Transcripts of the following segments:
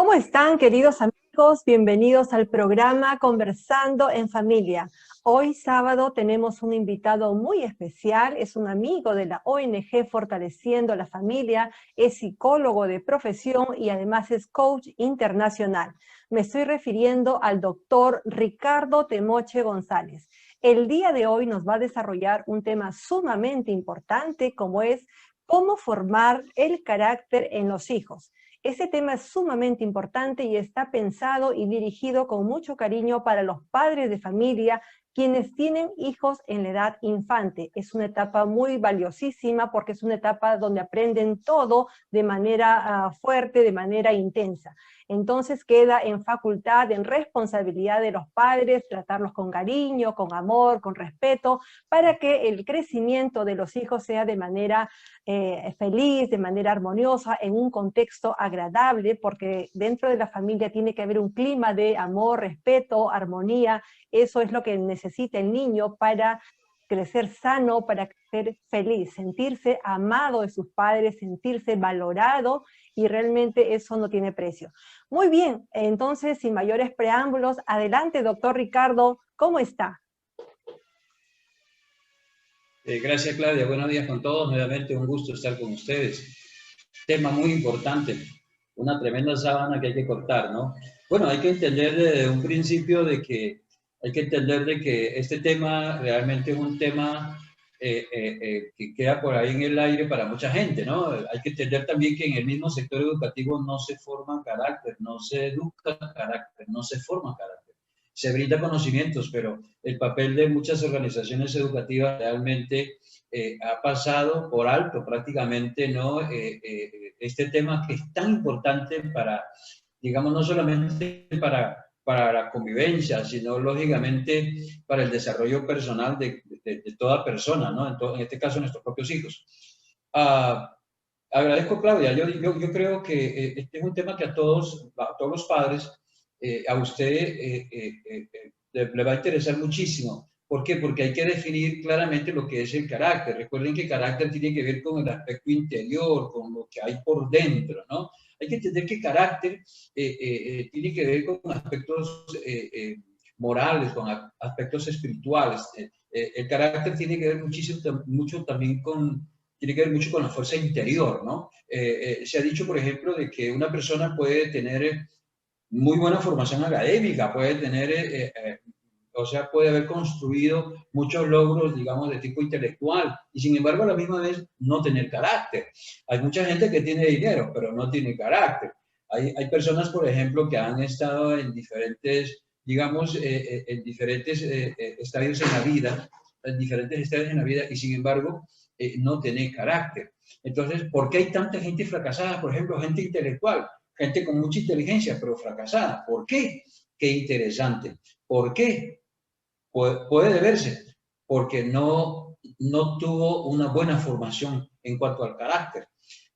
¿Cómo están, queridos amigos? Bienvenidos al programa Conversando en Familia. Hoy sábado tenemos un invitado muy especial, es un amigo de la ONG Fortaleciendo la Familia, es psicólogo de profesión y además es coach internacional. Me estoy refiriendo al doctor Ricardo Temoche González. El día de hoy nos va a desarrollar un tema sumamente importante como es cómo formar el carácter en los hijos. Ese tema es sumamente importante y está pensado y dirigido con mucho cariño para los padres de familia, quienes tienen hijos en la edad infante. Es una etapa muy valiosísima porque es una etapa donde aprenden todo de manera fuerte, de manera intensa. Entonces queda en facultad, en responsabilidad de los padres, tratarlos con cariño, con amor, con respeto, para que el crecimiento de los hijos sea de manera feliz, de manera armoniosa, en un contexto agradable, porque dentro de la familia tiene que haber un clima de amor, respeto, armonía. Eso es lo que necesita el niño para crecer sano, para crecer feliz, sentirse amado de sus padres, sentirse valorado, y realmente eso no tiene precio. Muy bien, entonces, sin mayores preámbulos, adelante, doctor Ricardo, ¿cómo está? Gracias, Claudia. Buenos días con todos. Nuevamente un gusto estar con ustedes. Tema muy importante, una tremenda sábana que hay que cortar, ¿no? Bueno, hay que entender desde un principio hay que entender de que este tema realmente es un tema que queda por ahí en el aire para mucha gente, ¿no? Hay que entender también que en el mismo sector educativo no se forma carácter, no se educa carácter, no se forma carácter. Se brinda conocimientos, pero el papel de muchas organizaciones educativas realmente ha pasado por alto prácticamente, ¿no? Este tema que es tan importante para, digamos, no solamente para la convivencia, sino lógicamente para el desarrollo personal de toda persona, ¿no? En este caso, nuestros propios hijos. Agradezco, Claudia. Yo creo que este es un tema que a todos los padres, a usted le va a interesar muchísimo. ¿Por qué? Porque hay que definir claramente lo que es el carácter. Recuerden que carácter tiene que ver con el aspecto interior, con lo que hay por dentro, ¿no? Hay que entender que carácter tiene que ver con aspectos morales, con aspectos espirituales. El carácter tiene que ver mucho también tiene que ver mucho con la fuerza interior, ¿no? Se ha dicho, por ejemplo, de que una persona puede tener muy buena formación académica, puede tener, o sea, puede haber construido muchos logros, digamos, de tipo intelectual, y sin embargo, a la misma vez, no tener carácter. Hay mucha gente que tiene dinero, pero no tiene carácter. Hay personas, por ejemplo, que han estado en diferentes, digamos, en diferentes estadios en la vida, y sin embargo, no tiene carácter. Entonces, ¿por qué hay tanta gente fracasada? Por ejemplo, gente intelectual, gente con mucha inteligencia, pero fracasada. ¿Por qué? Qué interesante. ¿Por qué? Puede deberse porque no tuvo una buena formación en cuanto al carácter.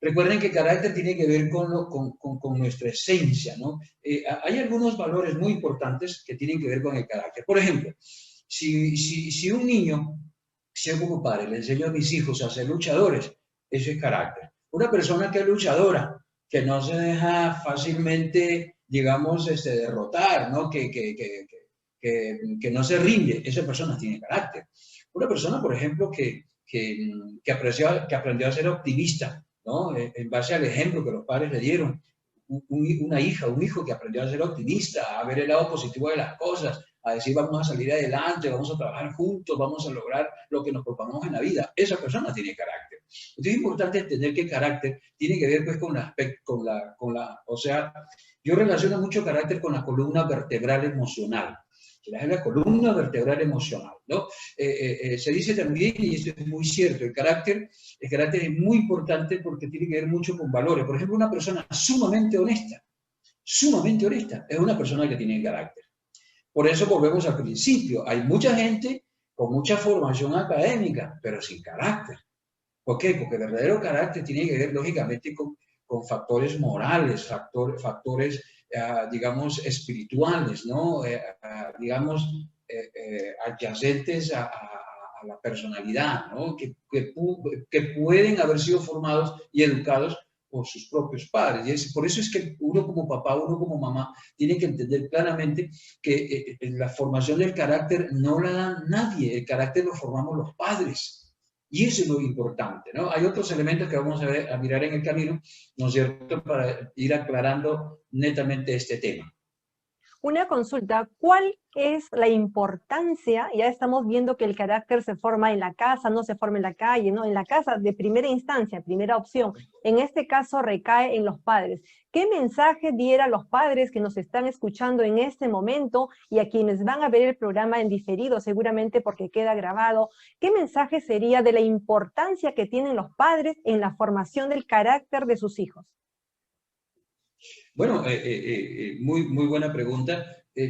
Recuerden que carácter tiene que ver con nuestra esencia, ¿no? Hay algunos valores muy importantes que tienen que ver con el carácter. Por ejemplo, si un niño, si yo como padre le enseño a mis hijos a ser luchadores, eso es carácter. Una persona que es luchadora, que no se deja fácilmente, digamos, derrotar, ¿no? Que no se rinde, esa persona tiene carácter. Una persona, por ejemplo, que aprendió a ser optimista, ¿no? En base al ejemplo que los padres le dieron. Una hija, un hijo que aprendió a ser optimista, a ver el lado positivo de las cosas, a decir vamos a salir adelante, vamos a trabajar juntos, vamos a lograr lo que nos propongamos en la vida. Esa persona tiene carácter. Entonces es importante entender que carácter tiene que ver pues o sea, yo relaciono mucho carácter con la columna vertebral emocional. Que es la columna vertebral emocional, ¿no? Se dice también, y esto es muy cierto, el carácter es muy importante porque tiene que ver mucho con valores. Por ejemplo, una persona sumamente honesta, es una persona que tiene carácter. Por eso volvemos al principio. Hay mucha gente con mucha formación académica, pero sin carácter. ¿Por qué? Porque el verdadero carácter tiene que ver, lógicamente, con factores morales, factores digamos, espirituales, ¿no? Digamos, adyacentes a la personalidad, ¿no? Que pueden haber sido formados y educados por sus propios padres. Por eso es que uno como papá, uno como mamá, tiene que entender claramente que la formación del carácter no la da nadie, el carácter lo formamos los padres. Y eso es lo importante, ¿no? Hay otros elementos que vamos a mirar en el camino, ¿no es cierto?, para ir aclarando netamente este tema. Una consulta, ¿cuál es la importancia? Ya estamos viendo que el carácter se forma en la casa, no se forma en la calle, ¿no? En la casa de primera instancia, primera opción. En este caso recae en los padres. ¿Qué mensaje diera a los padres que nos están escuchando en este momento y a quienes van a ver el programa en diferido, seguramente porque queda grabado? ¿Qué mensaje sería de la importancia que tienen los padres en la formación del carácter de sus hijos? Bueno, muy buena pregunta.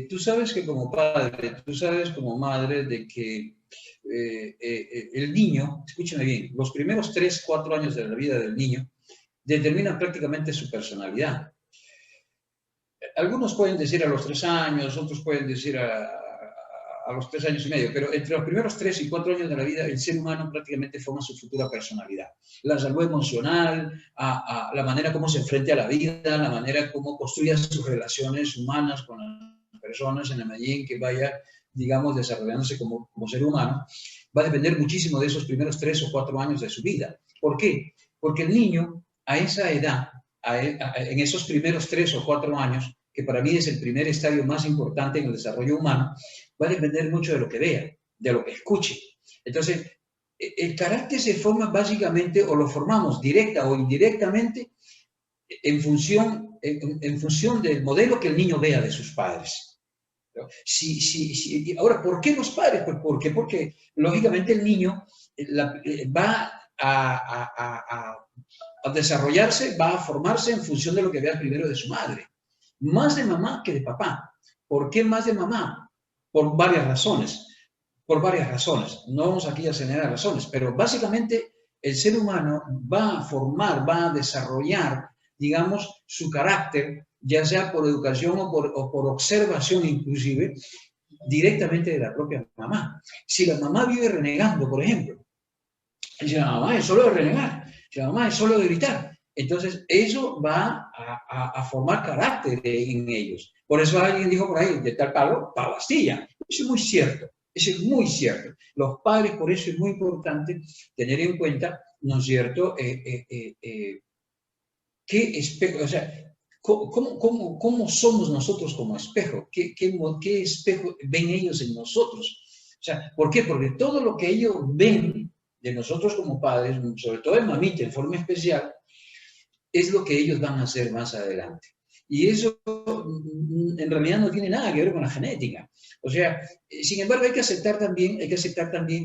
Tú sabes que como padre, tú sabes como madre de que el niño, escúchame bien, los primeros 3, 4 años de la vida del niño determinan prácticamente su personalidad. Algunos pueden decir a los 3 años, otros pueden decir a los 3 años y medio, pero entre los primeros 3 y 4 años de la vida, el ser humano prácticamente forma su futura personalidad. La salud emocional, la manera como se enfrenta a la vida, la manera como construye sus relaciones humanas con las personas en la medida en que vaya, digamos, desarrollándose como ser humano, va a depender muchísimo de esos primeros 3 o 4 años de su vida. ¿Por qué? Porque el niño, a esa edad, en esos primeros 3 o 4 años, que para mí es el primer estadio más importante en el desarrollo humano, va a depender mucho de lo que vea, de lo que escuche. Entonces, el carácter se forma básicamente, o lo formamos directa o indirectamente, en función del modelo que el niño vea de sus padres. Ahora, ¿por qué los padres? Pues, ¿por qué? Porque, lógicamente, el niño va a desarrollarse, va a formarse en función de lo que vea primero de su madre. Más de mamá que de papá. ¿Por qué más de mamá? Por varias razones. Por varias razones. No vamos aquí a señalar razones, pero básicamente el ser humano va a formar, va a desarrollar, digamos, su carácter, ya sea por educación o por observación inclusive, directamente de la propia mamá. Si la mamá vive renegando, por ejemplo, dice, la mamá es solo de renegar, si la mamá es solo de gritar, entonces eso va a formar carácter en ellos. Por eso alguien dijo por ahí, de tal palo, tal astilla. Eso es muy cierto, eso es muy cierto. Los padres, por eso es muy importante tener en cuenta, ¿no es cierto?, qué espejo, o sea, ¿cómo somos nosotros como espejo? ¿Qué espejo ven ellos en nosotros? O sea, ¿por qué? Porque todo lo que ellos ven de nosotros como padres, sobre todo en mamita en forma especial, es lo que ellos van a hacer más adelante. Y eso en realidad no tiene nada que ver con la genética. O sea, sin embargo, hay que aceptar también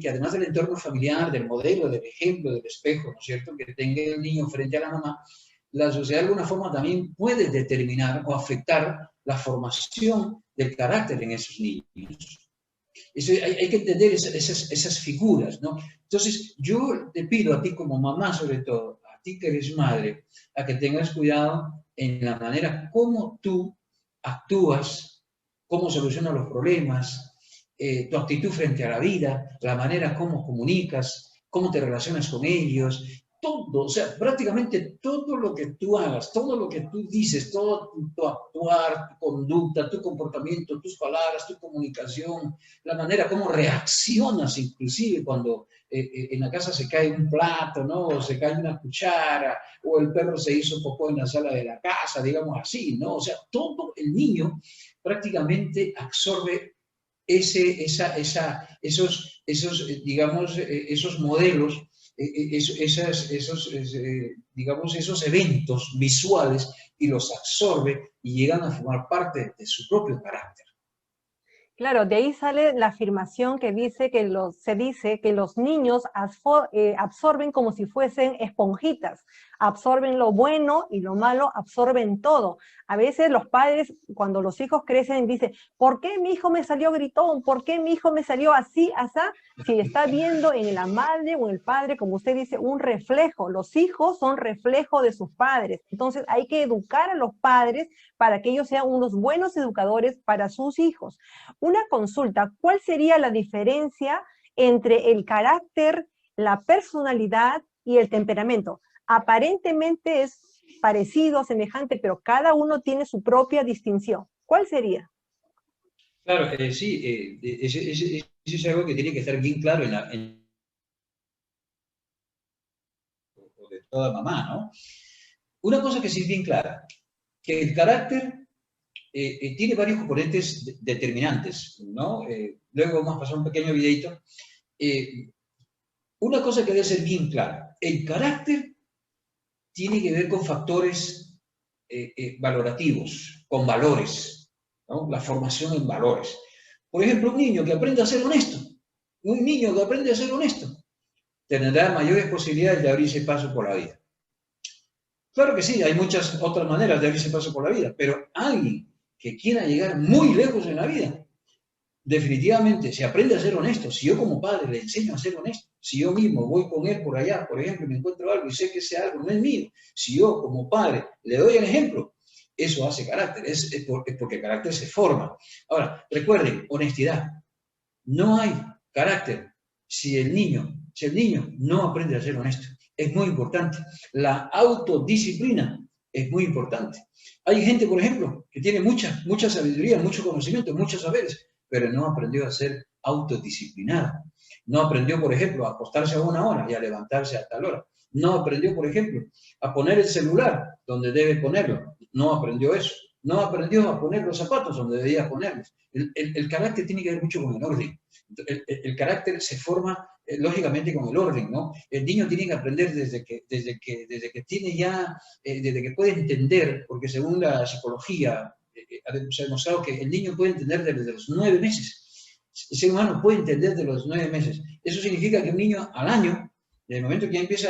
que además del entorno familiar, del modelo, del ejemplo, del espejo, ¿no es cierto?, que tenga el niño frente a la mamá, la sociedad de alguna forma también puede determinar o afectar la formación del carácter en esos niños. Eso hay que entender esas figuras, ¿no? Entonces, yo te pido a ti como mamá, sobre todo, a ti que eres madre, a que tengas cuidado en la manera como tú actúas, cómo solucionas los problemas, tu actitud frente a la vida, la manera como comunicas, cómo te relacionas con ellos, todo, o sea, prácticamente todo lo que tú hagas, todo lo que tú dices, todo tu actuar, tu conducta, tu comportamiento, tus palabras, tu comunicación, la manera como reaccionas inclusive cuando en la casa se cae un plato, ¿no? O se cae una cuchara, o el perro se hizo popó en la sala de la casa, digamos así, ¿no? O sea, todo el niño prácticamente absorbe digamos, esos modelos, digamos, esos eventos visuales y los absorbe y llegan a formar parte de su propio carácter. Claro, de ahí sale la afirmación que dice que se dice que los niños absorben como si fuesen esponjitas, absorben lo bueno y lo malo, absorben todo. A veces los padres, cuando los hijos crecen, dicen, ¿por qué mi hijo me salió gritón? ¿Por qué mi hijo me salió así, asá? Si está viendo en la madre o en el padre, como usted dice, un reflejo. Los hijos son reflejo de sus padres. Entonces hay que educar a los padres para que ellos sean unos buenos educadores para sus hijos. Una consulta, ¿cuál sería la diferencia entre el carácter, la personalidad y el temperamento? Aparentemente es parecido, semejante, pero cada uno tiene su propia distinción. ¿Cuál sería? Claro, sí, eso es algo que tiene que estar bien claro de toda mamá, ¿no? Una cosa que sí es bien clara, que el carácter tiene varios componentes determinantes, ¿no? Luego vamos a pasar un pequeño videito. Una cosa que debe ser bien clara, el carácter tiene que ver con factores valorativos, con valores, ¿no? La formación en valores. Por ejemplo, un niño que aprende a ser honesto, un niño que aprende a ser honesto, tendrá mayores posibilidades de abrirse paso por la vida. Claro que sí, hay muchas otras maneras de abrirse paso por la vida, pero alguien que quiera llegar muy lejos en la vida, definitivamente, si aprende a ser honesto, si yo como padre le enseño a ser honesto, si yo mismo voy con él por allá, por ejemplo, y me encuentro algo y sé que ese algo no es mío, si yo como padre le doy el ejemplo, eso hace carácter, es porque el carácter se forma. Ahora, recuerden, honestidad. No hay carácter si el niño no aprende a ser honesto. Es muy importante. La autodisciplina es muy importante. Hay gente, por ejemplo, que tiene mucha sabiduría, mucho conocimiento, muchos saberes, pero no aprendió a ser autodisciplinada. No aprendió, por ejemplo, a acostarse a una hora y a levantarse a tal hora. No aprendió, por ejemplo, a poner el celular donde debe ponerlo. No aprendió eso. No aprendió a poner los zapatos donde debía ponerlos. El carácter tiene que ver mucho con el orden. El carácter se forma lógicamente con el orden, ¿no? El niño tiene que aprender desde que tiene ya, desde que puede entender, porque según la psicología se ha demostrado que el niño puede entender desde los 9 meses. El ser humano puede entender de los 9 meses. Eso significa que un niño al año, desde el momento que ya empieza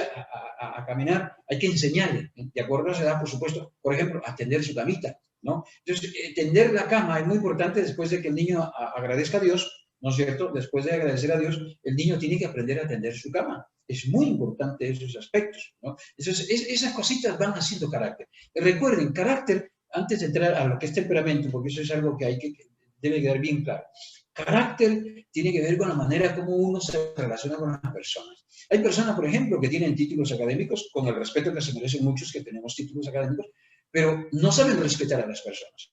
a caminar, hay que enseñarle, de acuerdo a esa edad, por supuesto, por ejemplo, a tender su camita, ¿no? Entonces, tender la cama es muy importante después de que el niño agradezca a Dios, ¿no es cierto? Después de agradecer a Dios, el niño tiene que aprender a tender su cama. Es muy importante esos aspectos, ¿no? Entonces, esas cositas van haciendo carácter. Recuerden, carácter, antes de entrar a lo que es temperamento, porque eso es algo que debe quedar bien claro. Carácter tiene que ver con la manera como uno se relaciona con las personas. Hay personas, por ejemplo, que tienen títulos académicos, con el respeto que se merecen muchos que tenemos títulos académicos, pero no saben respetar a las personas.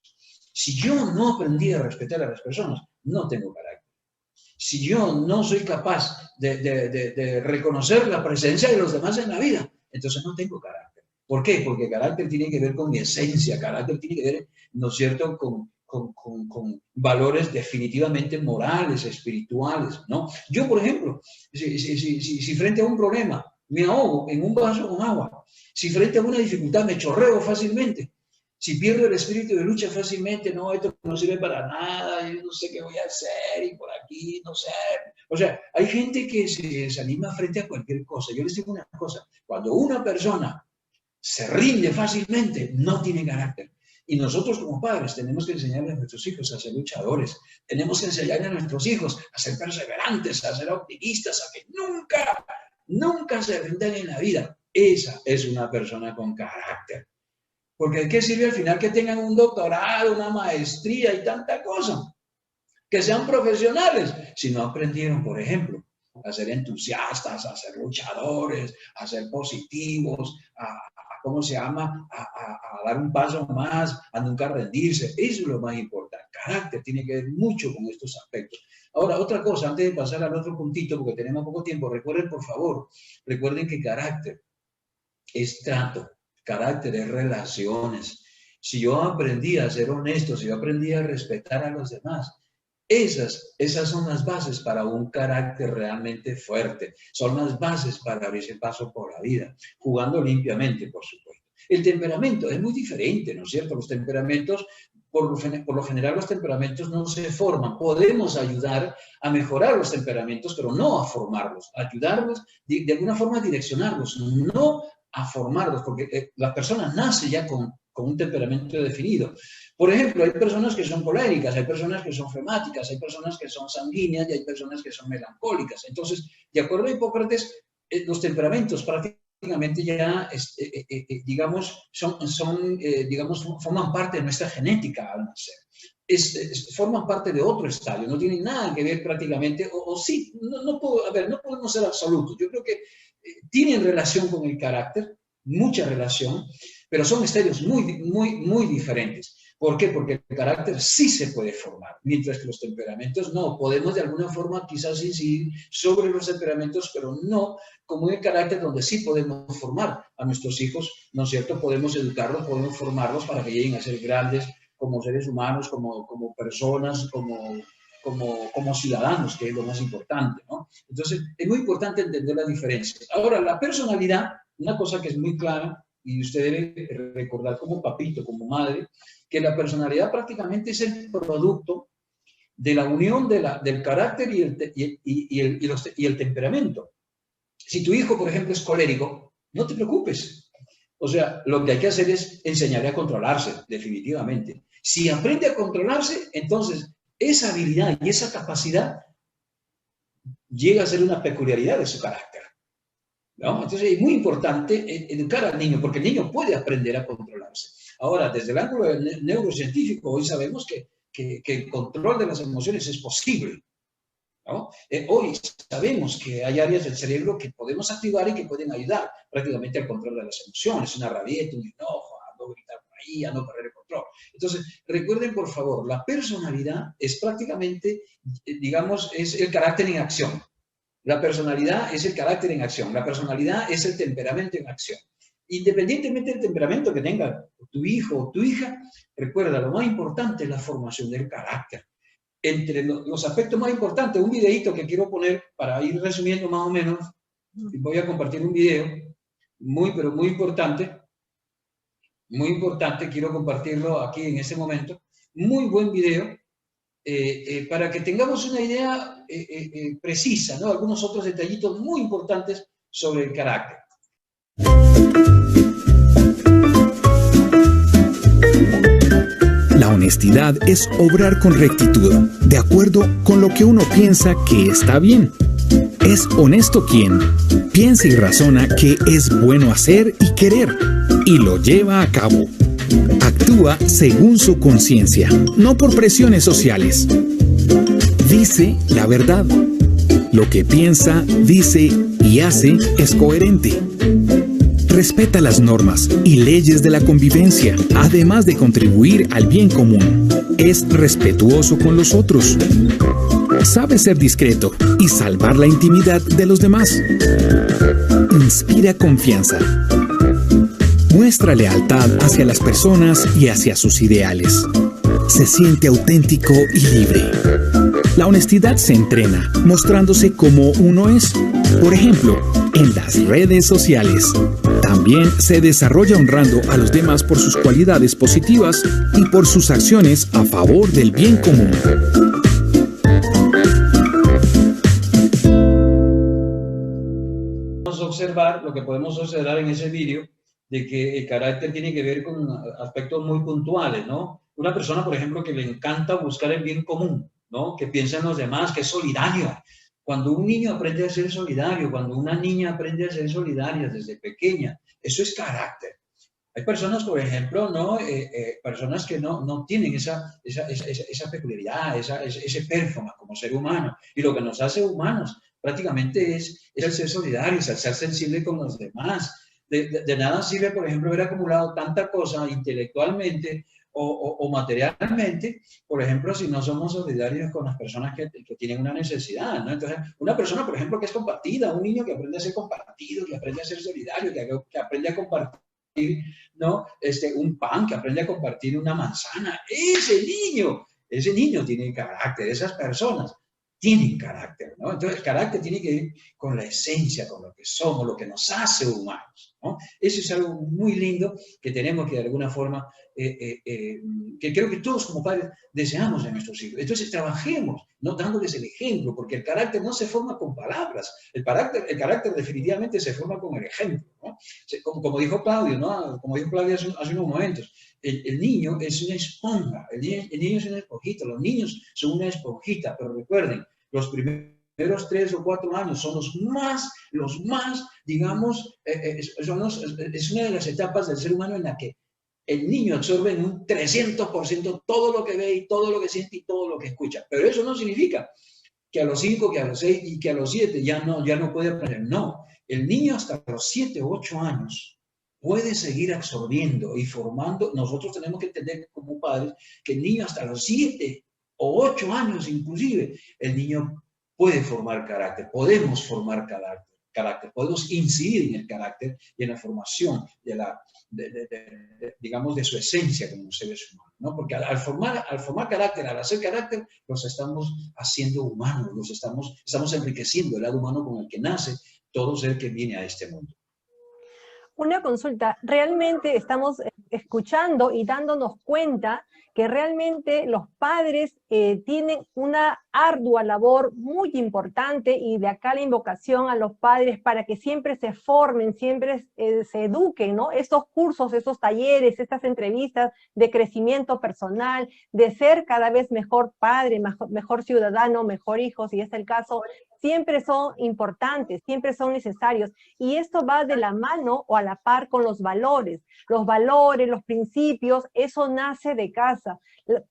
Si yo no aprendí a respetar a las personas, no tengo carácter. Si yo no soy capaz de reconocer la presencia de los demás en la vida, entonces no tengo carácter. ¿Por qué? Porque carácter tiene que ver con mi esencia, carácter tiene que ver, ¿no es cierto?, con valores definitivamente morales, espirituales, ¿no? Yo, por ejemplo, si frente a un problema me ahogo en un vaso con agua, si frente a una dificultad me chorreo fácilmente, si pierdo el espíritu de lucha fácilmente, no, esto no sirve para nada, yo no sé qué voy a hacer, y por aquí, no sé. O sea, hay gente que se desanima frente a cualquier cosa. Yo les digo una cosa, cuando una persona se rinde fácilmente, no tiene carácter. Y nosotros como padres tenemos que enseñarle a nuestros hijos a ser luchadores, tenemos que enseñarle a nuestros hijos a ser perseverantes, a ser optimistas, a que nunca se rindan en la vida. Esa es una persona con carácter. Porque ¿de qué sirve al final que tengan un doctorado, una maestría y tanta cosa? Que sean profesionales, si no aprendieron, por ejemplo, a ser entusiastas, a ser luchadores, a ser positivos, ¿cómo se llama? A dar un paso más, a nunca rendirse. Eso es lo más importante. Carácter tiene que ver mucho con estos aspectos. Ahora, otra cosa, antes de pasar al otro puntito, porque tenemos poco tiempo, recuerden, por favor, recuerden que carácter es trato. Carácter es relaciones. Si yo aprendí a ser honesto, si yo aprendí a respetar a los demás, esas son las bases para un carácter realmente fuerte. Son las bases para abrirse paso por la vida, jugando limpiamente, por supuesto. El temperamento es muy diferente, ¿no es cierto? Los temperamentos, por lo general, los temperamentos no se forman. Podemos ayudar a mejorar los temperamentos, pero no a formarlos. Ayudarlos, de alguna forma, a direccionarlos, no a formarlos, porque la persona nace ya con un temperamento definido. Por ejemplo, hay personas que son coléricas, hay personas que son flemáticas, hay personas que son sanguíneas y hay personas que son melancólicas. Entonces, de acuerdo a Hipócrates, los temperamentos prácticamente ya, digamos, forman parte de nuestra genética al nacer. Forman parte de otro estadio, no tienen nada que ver prácticamente, o sí, no podemos ser absolutos. Yo creo que tienen relación con el carácter, mucha relación, pero son estéreos muy diferentes. ¿Por qué? Porque el carácter sí se puede formar, mientras que los temperamentos no. Podemos de alguna forma quizás incidir sobre los temperamentos, pero no como el carácter, donde sí podemos formar a nuestros hijos, ¿no es cierto? Podemos educarlos, podemos formarlos para que lleguen a ser grandes como seres humanos, como personas, como ciudadanos, que es lo más importante, ¿no? Entonces, es muy importante entender las diferencias. Ahora, la personalidad, una cosa que es muy clara, y usted debe recordar como papito, como madre, que la personalidad prácticamente es el producto de la unión del carácter y el temperamento. Si tu hijo, por ejemplo, es colérico, no te preocupes. O sea, lo que hay que hacer es enseñarle a controlarse, definitivamente. Si aprende a controlarse, entonces esa habilidad y esa capacidad llega a ser una peculiaridad de su carácter, ¿no? Entonces es muy importante educar al niño, porque el niño puede aprender a controlarse. Ahora, desde el ángulo neurocientífico, hoy sabemos que el control de las emociones es posible, ¿no? Hoy sabemos que hay áreas del cerebro que podemos activar y que pueden ayudar prácticamente al control de las emociones, una rabieta, un enojo, a no gritar por ahí, a no perder el control. Entonces, recuerden, por favor, la personalidad es prácticamente, digamos, es el carácter en acción. La personalidad es el carácter en acción. La personalidad es el temperamento en acción. Independientemente del temperamento que tenga tu hijo o tu hija, recuerda, lo más importante es la formación del carácter. Entre los aspectos más importantes, un videíto que quiero poner para ir resumiendo más o menos, voy a compartir un video pero muy importante, quiero compartirlo aquí en este momento, muy buen video, para que tengamos una idea precisa, ¿no? Algunos otros detallitos muy importantes sobre el carácter. La honestidad es obrar con rectitud, de acuerdo con lo que uno piensa que está bien. Es honesto quien piensa y razona que es bueno hacer y querer, y lo lleva a cabo. Actúa según su conciencia, no por presiones sociales. Dice la verdad. Lo que piensa, dice y hace es coherente. Respeta las normas y leyes de la convivencia, además de contribuir al bien común. Es respetuoso con los otros. Sabe ser discreto y salvar la intimidad de los demás. Inspira confianza. Muestra lealtad hacia las personas y hacia sus ideales. Se siente auténtico y libre. La honestidad se entrena, mostrándose como uno es. Por ejemplo, en las redes sociales. También se desarrolla honrando a los demás por sus cualidades positivas y por sus acciones a favor del bien común. Vamos a observar lo que podemos observar en ese vídeo, de que el carácter tiene que ver con aspectos muy puntuales, ¿no? Una persona, por ejemplo, que le encanta buscar el bien común, ¿no? Que piensa en los demás, que es solidario. Cuando un niño aprende a ser solidario, cuando una niña aprende a ser solidaria desde pequeña, eso es carácter. Hay personas, por ejemplo, ¿no? Personas que no tienen esa peculiaridad, ese performance como ser humano. Y lo que nos hace humanos prácticamente es el ser solidario, el ser sensible con los demás. De nada sirve, por ejemplo, haber acumulado tanta cosa intelectualmente o materialmente, por ejemplo, si no somos solidarios con las personas que tienen una necesidad, ¿no? Entonces, una persona, por ejemplo, que es compartida, un niño que aprende a ser compartido, que aprende a ser solidario, que aprende a compartir, ¿no? Un pan, que aprende a compartir una manzana, ese niño tiene carácter, esas personas tienen carácter, ¿no? Entonces, el carácter tiene que ver con la esencia, con lo que somos, lo que nos hace humanos, ¿no? Eso es algo muy lindo que tenemos que de alguna forma, que creo que todos como padres deseamos en nuestros hijos. Entonces, trabajemos, ¿no? Dándoles el ejemplo, porque el carácter no se forma con palabras, el carácter definitivamente se forma con el ejemplo, ¿no? Como dijo Claudio, ¿no? Como dijo Claudio hace unos momentos, el niño es una esponja, el niño es una esponjita, los niños son una esponjita, pero recuerden, los primeros 3 o 4 años son los más, digamos, es una de las etapas del ser humano en la que el niño absorbe en un 300% todo lo que ve y todo lo que siente y todo lo que escucha. Pero eso no significa que a los 5, que a los 6 y que a los 7 ya no puede aprender. No, el niño hasta los 7 o 8 años puede seguir absorbiendo y formando. Nosotros tenemos que entender como padres que el niño hasta los 7 o 8 años inclusive, el niño puede formar carácter, podemos formar carácter, podemos incidir en el carácter y en la formación digamos, de su esencia como seres humanos, ¿no? Porque al formar carácter, al hacer carácter, los estamos haciendo humanos, estamos enriqueciendo el lado humano con el que nace todo ser que viene a este mundo. Una consulta, realmente estamos escuchando y dándonos cuenta que realmente los padres tienen una ardua labor muy importante, y de acá la invocación a los padres para que siempre se formen, siempre se eduquen, ¿no? Estos cursos, estos talleres, estas entrevistas de crecimiento personal, de ser cada vez mejor padre, mejor ciudadano, mejor hijo, si es el caso, siempre son importantes, siempre son necesarios, y esto va de la mano o a la par con los valores, los principios, eso nace de casa.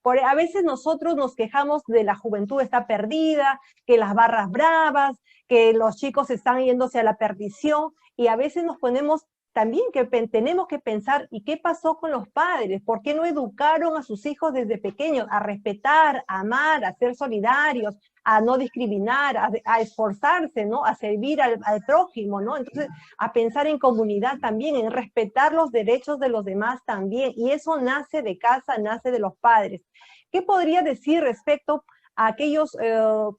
A veces nosotros nos quejamos de la juventud está perdida, que las barras bravas, que los chicos están yéndose a la perdición, y a veces nos ponemos también que tenemos que pensar, ¿y qué pasó con los padres? ¿Por qué no educaron a sus hijos desde pequeños a respetar, a amar, a ser solidarios, a no discriminar, a esforzarse, ¿no? A servir al prójimo, ¿no? Entonces, a pensar en comunidad también, en respetar los derechos de los demás también, y eso nace de casa, nace de los padres. ¿Qué podría decir respecto a aquellos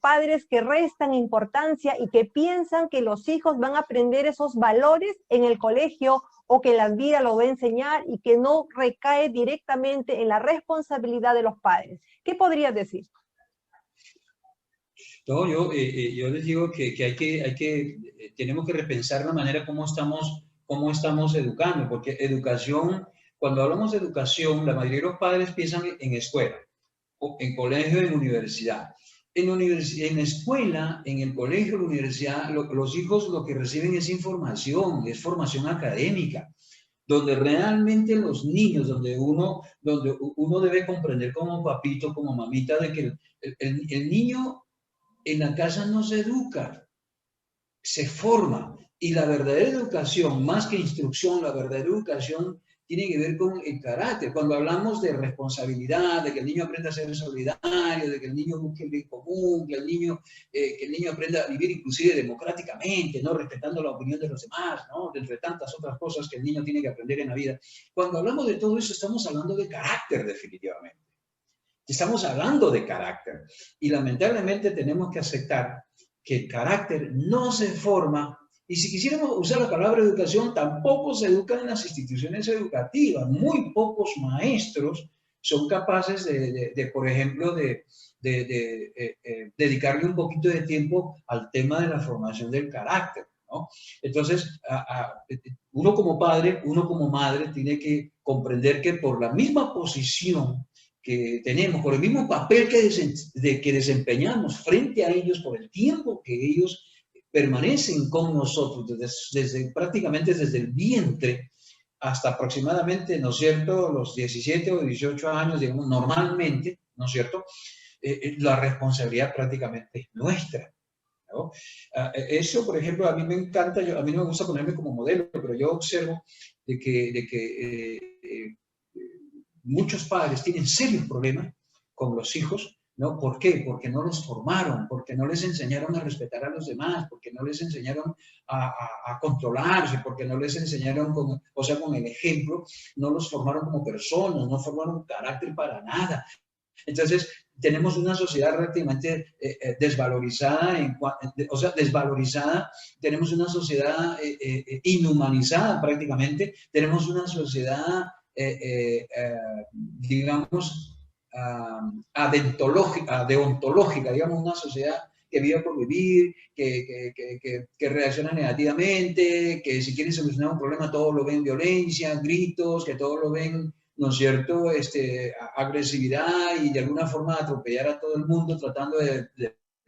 padres que restan importancia y que piensan que los hijos van a aprender esos valores en el colegio o que la vida lo va a enseñar y que no recae directamente en la responsabilidad de los padres? ¿Qué podría decir? No, yo les digo que tenemos que repensar la manera como estamos educando, porque educación, cuando hablamos de educación, la mayoría de los padres piensan en escuela, en colegio, en universidad. En escuela, en el colegio, en la universidad, los hijos lo que reciben es información, es formación académica, donde realmente los niños, donde uno debe comprender como papito, como mamita, de que el niño en la casa no se educa, se forma. Y la verdadera educación, más que instrucción, la verdadera educación tiene que ver con el carácter. Cuando hablamos de responsabilidad, de que el niño aprenda a ser solidario, de que el niño busque el bien común, que el niño aprenda a vivir inclusive democráticamente, ¿no? Respetando la opinión de los demás, ¿no? Entre tantas otras cosas que el niño tiene que aprender en la vida. Cuando hablamos de todo eso, estamos hablando de carácter, definitivamente. Estamos hablando de carácter. Y lamentablemente tenemos que aceptar que el carácter no se forma. Y si quisiéramos usar la palabra educación, tampoco se educan en las instituciones educativas. Muy pocos maestros son capaces por ejemplo, dedicarle un poquito de tiempo al tema de la formación del carácter, ¿no? Entonces, uno como padre, uno como madre, tiene que comprender que por la misma posición que tenemos, por el mismo papel que desempeñamos frente a ellos, por el tiempo que ellos permanecen con nosotros, prácticamente desde el vientre hasta aproximadamente, ¿no es cierto?, los 17 o 18 años, digamos, normalmente, ¿no es cierto?, la responsabilidad prácticamente es nuestra, ¿no? Eso, por ejemplo, a mí me encanta, a mí no me gusta ponerme como modelo, pero yo observo de que muchos padres tienen serios problemas con los hijos, ¿no? ¿Por qué? Porque no los formaron, porque no les enseñaron a respetar a los demás, porque no les enseñaron a controlarse, porque no les enseñaron, con el ejemplo, no los formaron como personas, no formaron carácter para nada. Entonces, tenemos una sociedad relativamente desvalorizada, desvalorizada, tenemos una sociedad inhumanizada prácticamente, tenemos una sociedad, digamos, deontológica, digamos, una sociedad que vive por vivir, que reacciona negativamente, que si quieren solucionar un problema todo lo ven violencia, gritos, que todo lo ven, ¿no es cierto?, agresividad y de alguna forma atropellar a todo el mundo tratando de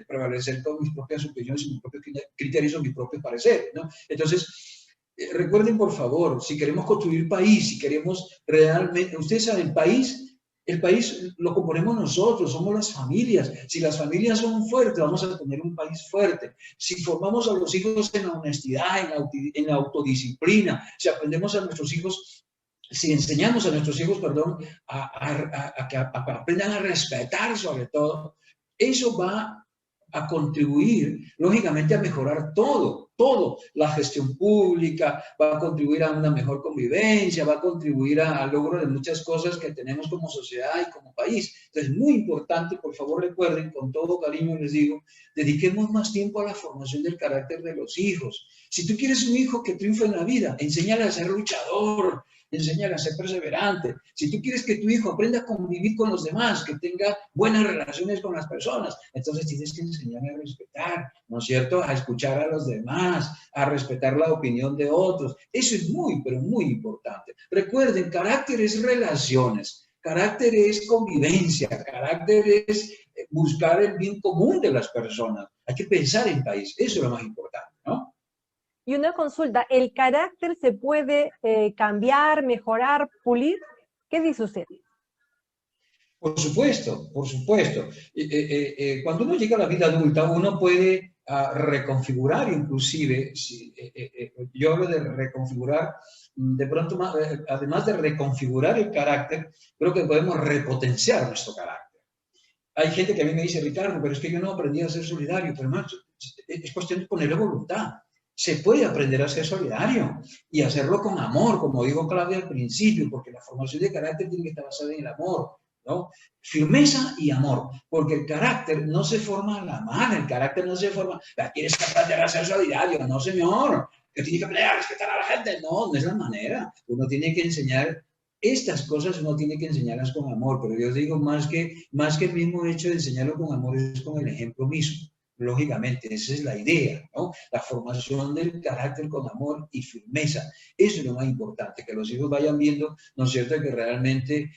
prevalecer con mis propias opiniones y mis propios criterios o mis propios pareceres, ¿no? Entonces, recuerden por favor, si queremos construir país, si queremos realmente, ustedes saben, país El país lo componemos nosotros, somos las familias. Si las familias son fuertes, vamos a tener un país fuerte. Si formamos a los hijos en la honestidad, en la autodisciplina, si aprendemos a nuestros hijos, si enseñamos a nuestros hijos, perdón, a que aprendan a respetar sobre todo, eso va a contribuir, lógicamente, a mejorar todo. La gestión pública va a contribuir a una mejor convivencia, va a contribuir al logro de muchas cosas que tenemos como sociedad y como país. Entonces, muy importante, por favor, recuerden, con todo cariño les digo, dediquemos más tiempo a la formación del carácter de los hijos. Si tú quieres un hijo que triunfe en la vida, enséñale a ser luchador, enséñale a ser perseverante. Si tú quieres que tu hijo aprenda a convivir con los demás, que tenga buenas relaciones con las personas, entonces tienes que enseñarle a respetar, ¿no es cierto? A escuchar a los demás, a respetar la opinión de otros. Eso es muy, pero muy importante. Recuerden, carácter es relaciones, carácter es convivencia, carácter es buscar el bien común de las personas. Hay que pensar en país, eso es lo más importante, ¿no? Y una consulta, ¿el carácter se puede cambiar, mejorar, pulir? ¿Qué dice usted? Por supuesto, por supuesto. Cuando uno llega a la vida adulta, uno puede reconfigurar inclusive, yo hablo de reconfigurar, de pronto, además de reconfigurar el carácter, creo que podemos repotenciar nuestro carácter. Hay gente que a mí me dice, Ricardo, pero es que yo no aprendí a ser solidario, pero más, es cuestión de ponerle voluntad. Se puede aprender a ser solidario y hacerlo con amor, como dijo Claudia al principio, porque la formación de carácter tiene que estar basada en el amor, ¿no? Firmeza y amor, porque el carácter no se forma a la mala, el carácter no se forma, ¿quieres aprender a ser solidario? No, señor, que tiene que aprender a respetar a la gente, no es la manera. Uno tiene que enseñar estas cosas, uno tiene que enseñarlas con amor, pero yo digo más que el mismo hecho de enseñarlo con amor es con el ejemplo mismo. Lógicamente, esa es la idea, ¿no? La formación del carácter con amor y firmeza. Eso es lo más importante, que los hijos vayan viendo, ¿no es cierto?, que realmente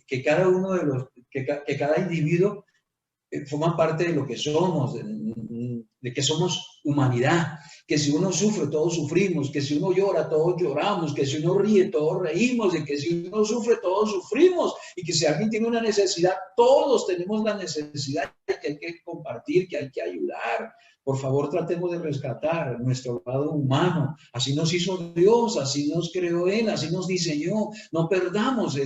que cada uno de los, que cada individuo forma parte de lo que somos, de que somos humanidad, que si uno sufre, todos sufrimos, que si uno llora, todos lloramos, que si uno ríe, todos reímos, de que si uno sufre, todos sufrimos, y que si alguien tiene una necesidad, todos tenemos la necesidad que hay que compartir, que hay que ayudar. Por favor, tratemos de rescatar nuestro lado humano. Así nos hizo Dios, así nos creó Él, así nos diseñó. No perdamos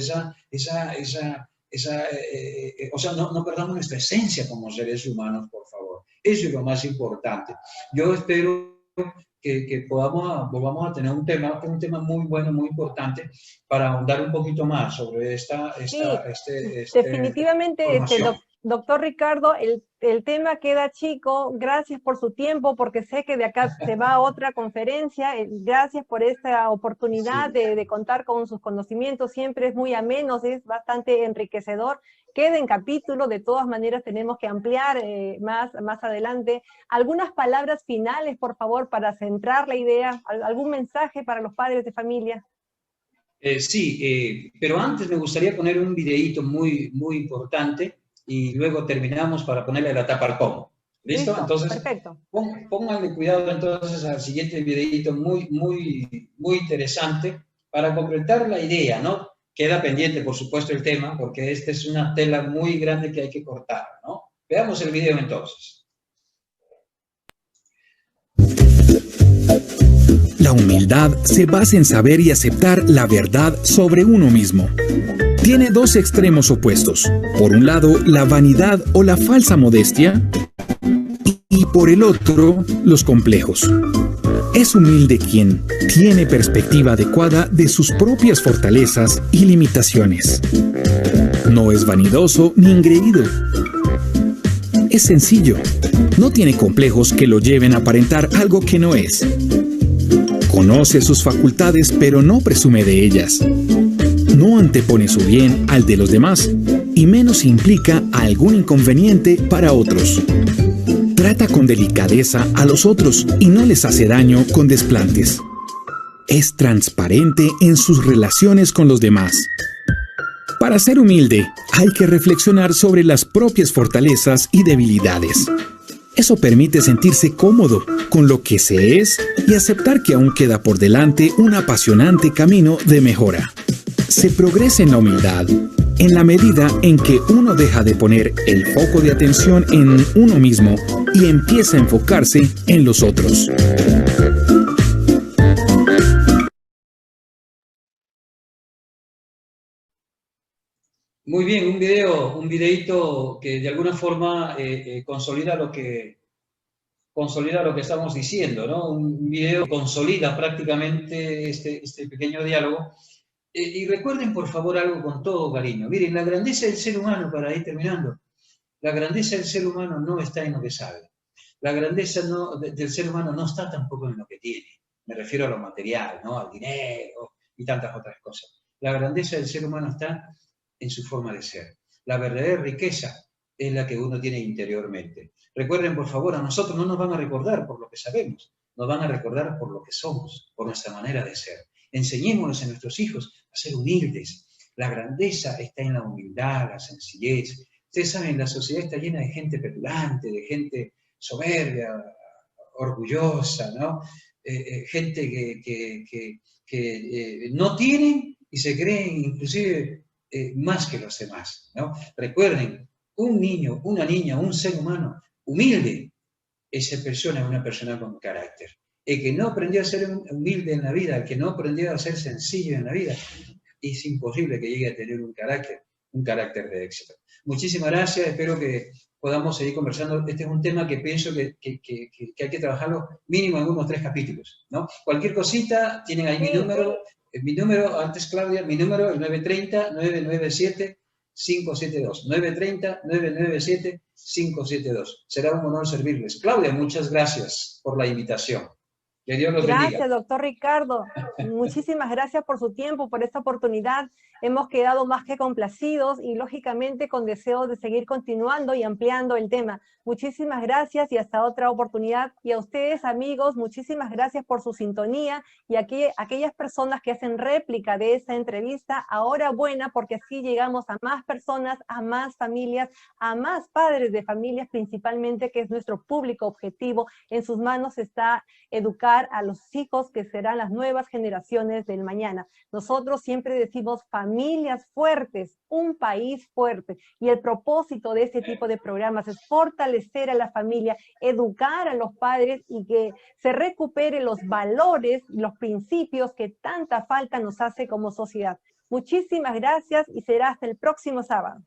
no perdamos nuestra esencia como seres humanos, por favor. Eso es lo más importante. Yo espero que volvamos a tener un tema muy bueno, muy importante, para ahondar un poquito más sobre definitivamente, doctor Ricardo, el tema queda chico. Gracias por su tiempo, porque sé que de acá se va a otra conferencia. Gracias por esta oportunidad de contar con sus conocimientos. Siempre es muy ameno, es bastante enriquecedor. Queda en capítulo, de todas maneras tenemos que ampliar más adelante. Algunas palabras finales, por favor, para centrar la idea. ¿Algún mensaje para los padres de familia? Pero antes me gustaría poner un videíto muy importante, y luego terminamos para ponerle la tapa al pomo. ¿Listo? Entonces, perfecto. Pónganle cuidado entonces al siguiente videíto muy interesante para completar la idea, ¿no? Queda pendiente, por supuesto, el tema, porque esta es una tela muy grande que hay que cortar, ¿no? Veamos el video entonces. La humildad se basa en saber y aceptar la verdad sobre uno mismo. Tiene dos extremos opuestos. Por un lado, la vanidad o la falsa modestia, y por el otro, los complejos. Es humilde quien tiene perspectiva adecuada de sus propias fortalezas y limitaciones. No es vanidoso ni engreído. Es sencillo. No tiene complejos que lo lleven a aparentar algo que no es. Conoce sus facultades, pero no presume de ellas. No antepone su bien al de los demás, y menos implica algún inconveniente para otros. Trata con delicadeza a los otros y no les hace daño con desplantes. Es transparente en sus relaciones con los demás. Para ser humilde, hay que reflexionar sobre las propias fortalezas y debilidades. Eso permite sentirse cómodo con lo que se es y aceptar que aún queda por delante un apasionante camino de mejora. se progresa en la humildad, en la medida en que uno deja de poner el foco de atención en uno mismo y empieza a enfocarse en los otros. Muy bien, un videíto que de alguna forma consolida lo que estamos diciendo, ¿no? Un video que consolida prácticamente este pequeño diálogo. Y recuerden, por favor, algo con todo cariño. Miren, la grandeza del ser humano, para ir terminando, la grandeza del ser humano no está en lo que sabe. La grandeza del ser humano no está tampoco en lo que tiene. Me refiero a lo material, ¿no? Al dinero y tantas otras cosas. La grandeza del ser humano está en su forma de ser. La verdadera riqueza es la que uno tiene interiormente. Recuerden, por favor, a nosotros no nos van a recordar por lo que sabemos, nos van a recordar por lo que somos, por nuestra manera de ser. Enseñémonos a nuestros hijos a ser humildes. La grandeza está en la humildad, la sencillez. Ustedes saben, la sociedad está llena de gente petulante, de gente soberbia, orgullosa, ¿no? Gente que no tienen y se creen inclusive más que los demás, ¿no? Recuerden, un niño, una niña, un ser humano humilde, esa persona es una persona con carácter. El que no aprendió a ser humilde en la vida, el que no aprendió a ser sencillo en la vida, es imposible que llegue a tener un carácter de éxito. Muchísimas gracias, espero que podamos seguir conversando. Este es un tema que pienso que hay que trabajarlo mínimo en unos 3 capítulos, ¿no? Cualquier cosita, tienen ahí mi número, antes Claudia, mi número es 930-997-572. 930-997-572. Será un honor servirles. Claudia, muchas gracias por la invitación. Que Dios los bendiga. Gracias, doctor Ricardo. Muchísimas gracias por su tiempo, por esta oportunidad. Hemos quedado más que complacidos y lógicamente con deseo de seguir continuando y ampliando el tema. Muchísimas gracias y hasta otra oportunidad. Y a ustedes, amigos, muchísimas gracias por su sintonía y aquellas personas que hacen réplica de esta entrevista, ahora buena, porque así llegamos a más personas, a más familias, a más padres de familias principalmente, que es nuestro público objetivo. En sus manos está educar a los hijos que serán las nuevas generaciones del mañana. Nosotros siempre decimos familias fuertes, un país fuerte, y el propósito de este tipo de programas es fortalecer a la familia, educar a los padres y que se recuperen los valores, los principios que tanta falta nos hace como sociedad. Muchísimas gracias y será hasta el próximo sábado.